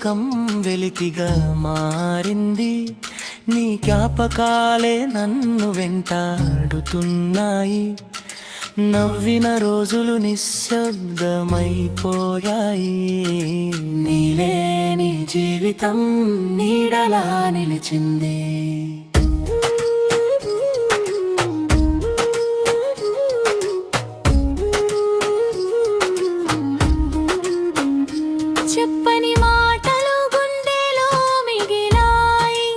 లోకం వెలితిగా మారింది, నీ జ్ఞాపకాలే నన్ను వెంటాడుతున్నాయి. నవ్విన రోజులు నిశ్శబ్దమైపోయాయి, నీలేని జీవితం నీడలా నిలిచింది. చెప్పని మాటలు గుండెలో మిగిలాయి,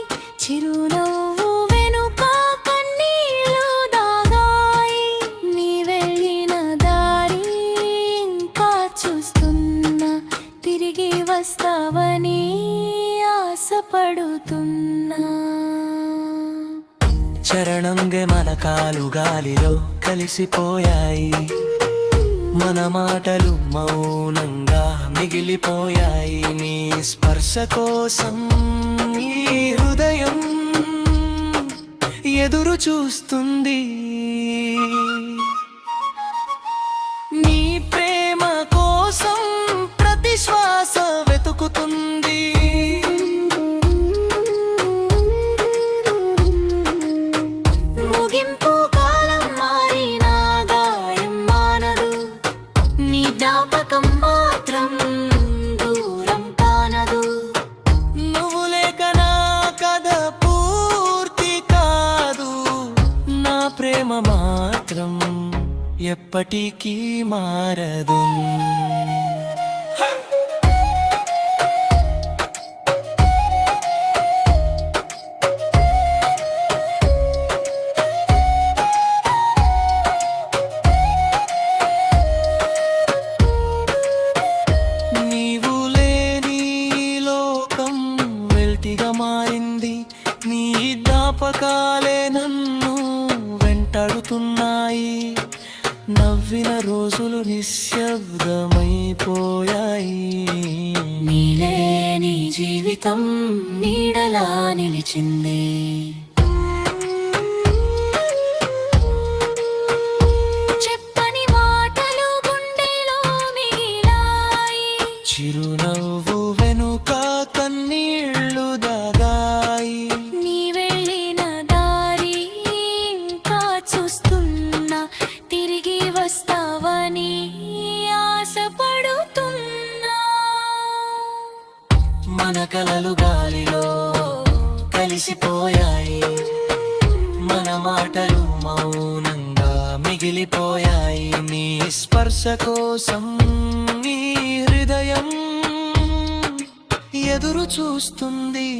చిరునవ్వు వెనుక కన్నీళ్ళు దాగాయి. నీ వెళ్ళిన దారి ఇంకా చూస్తున్నా, తిరిగి వస్తావని ఆశపడుతున్నా. చరణంగే మన కాలు గాలిలో కలిసిపోయాయి, మన మాటలు మౌనంగా మిగిలిపోయాయి. నీ స్పర్శ కోసం ఈ హృదయం ఎదురు చూస్తుంది, నీ ప్రేమ కోసం ప్రతి శ్వాస వెతుకుతుంది. ముగింపు కాలం మారినా గాయం మానదు, నీ జ్ఞాపకం మాత్రం దూరం కానదు. నువ్వు లేక నా కథ పూర్తి కాదు, నా ప్రేమ మాత్రం ఎప్పటికీ మారదు. నీవు లేని లోకం వెల్తిగా మారింది, నీ జ్ఞాపకాలే నన్ను వెంటాడుతున్నాయి. నవ్విన రోజులు నిశ్శబ్దమైపోయాయి, నీలేని జీవితం నీడలా నిలిచింది. చెప్పని మాటలు గుండెలో మిగిలాయి, చిరునవ్వు వెనుక కన్నీళ్ళు దాగాయి. నీ వెళ్ళిన దారి ఇంకా చూస్తున్నా, తిరిగి వస్తావని ఆశపడుతున్నా. మన కలలు గాలిలో కలిసిపోయాయి, మన మాటలు మౌనంగా మిగిలిపోయాయి. నీ స్పర్శ కోసం నీ హృదయం ఎదురు చూస్తుంది,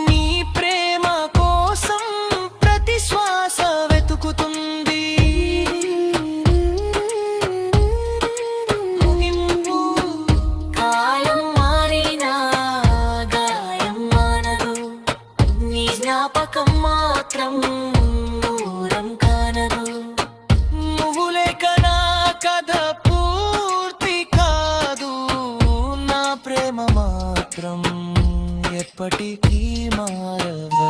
నీ ప్రేమ కోసం ప్రతి శ్వాస వెతుకుతుంది. ముగింపు కాలం మారినా గాయం మానదు, నీ జ్ఞాపకం మాత్రం దూరం కానదు. నువ్వు లేక నా కథ పూర్తి కాదు, నా ప్రేమ మాత్రం ఎప్పటికీ మారదు.